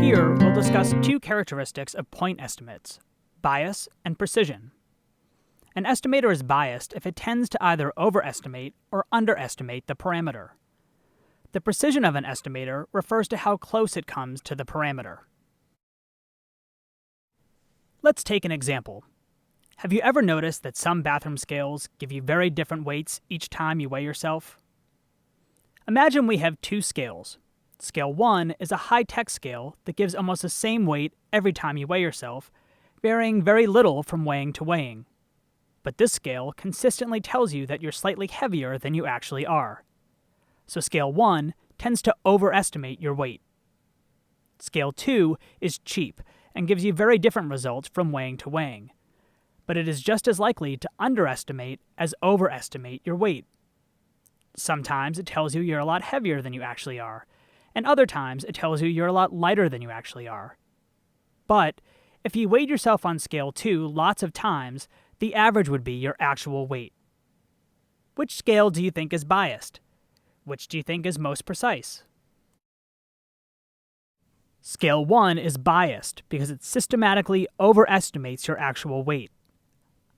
Here, we'll discuss two characteristics of point estimates: bias and precision. An estimator is biased if it tends to either overestimate or underestimate the parameter. The precision of an estimator refers to how close it comes to the parameter. Let's take an example. Have you ever noticed that some bathroom scales give you very different weights each time you weigh yourself? Imagine we have two scales. Scale 1 is a high-tech scale that gives almost the same weight every time you weigh yourself, varying very little from weighing to weighing. But this scale consistently tells you that you're slightly heavier than you actually are. So Scale 1 tends to overestimate your weight. Scale 2 is cheap and gives you very different results from weighing to weighing, but it is just as likely to underestimate as overestimate your weight. Sometimes it tells you you're a lot heavier than you actually are, and other times it tells you you're a lot lighter than you actually are. But if you weighed yourself on Scale 2 lots of times, the average would be your actual weight. Which scale do you think is biased? Which do you think is most precise? Scale 1 is biased because it systematically overestimates your actual weight.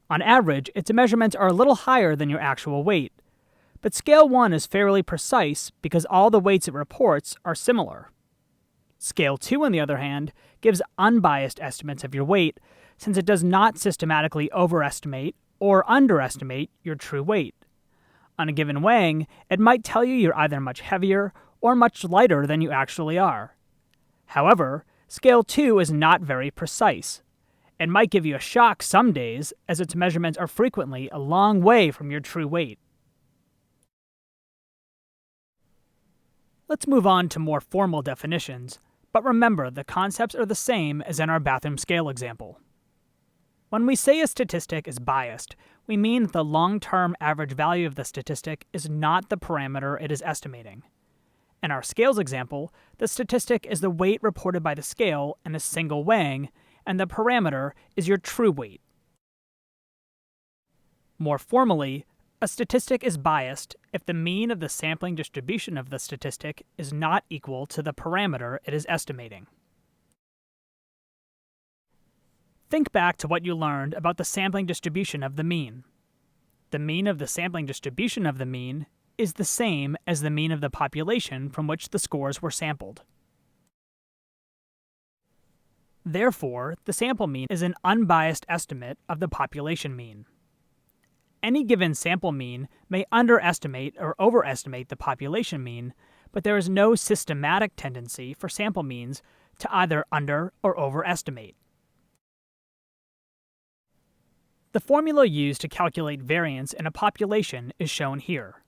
On average, its measurements are a little higher than your actual weight, but Scale 1 is fairly precise because all the weights it reports are similar. Scale 2, on the other hand, gives unbiased estimates of your weight since it does not systematically overestimate or underestimate your true weight. On a given weighing, it might tell you you're either much heavier or much lighter than you actually are. However, Scale 2 is not very precise. It might give you a shock some days, as its measurements are frequently a long way from your true weight. Let's move on to more formal definitions, but remember the concepts are the same as in our bathroom scale example. When we say a statistic is biased, we mean that the long-term average value of the statistic is not the parameter it is estimating. In our scales example, the statistic is the weight reported by the scale in a single weighing, and the parameter is your true weight. More formally, a statistic is biased if the mean of the sampling distribution of the statistic is not equal to the parameter it is estimating. Think back to what you learned about the sampling distribution of the mean. The mean of the sampling distribution of the mean is the same as the mean of the population from which the scores were sampled. Therefore, the sample mean is an unbiased estimate of the population mean. Any given sample mean may underestimate or overestimate the population mean, but there is no systematic tendency for sample means to either under or overestimate. The formula used to calculate variance in a population is shown here.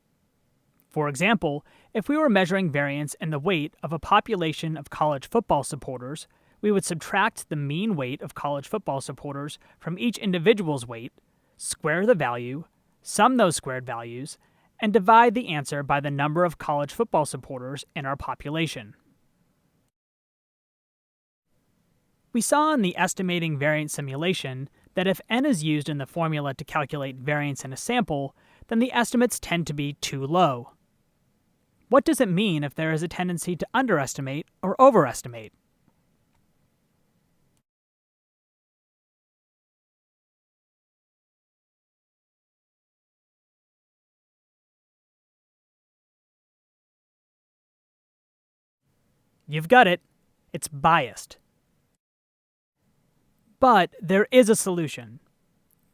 For example, if we were measuring variance in the weight of a population of college football supporters, we would subtract the mean weight of college football supporters from each individual's weight, square the value, sum those squared values, and divide the answer by the number of college football supporters in our population. We saw in the estimating variance simulation that if n is used in the formula to calculate variance in a sample, then the estimates tend to be too low. What does it mean if there is a tendency to underestimate or overestimate? You've got it. It's biased. But there is a solution.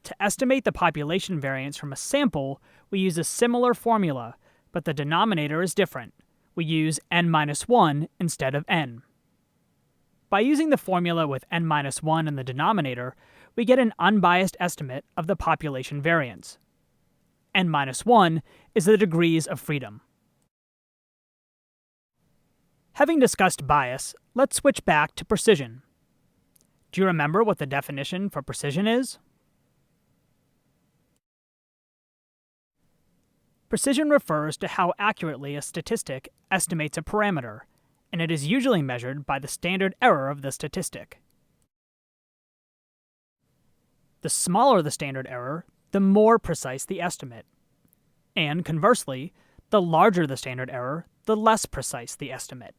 To estimate the population variance from a sample, we use a similar formula, but the denominator is different. We use n-1 instead of n. By using the formula with n-1 in the denominator, we get an unbiased estimate of the population variance. n-1 is the degrees of freedom. Having discussed bias, let's switch back to precision. Do you remember what the definition for precision is? Precision refers to how accurately a statistic estimates a parameter, and it is usually measured by the standard error of the statistic. The smaller the standard error, the more precise the estimate. And conversely, the larger the standard error, the less precise the estimate.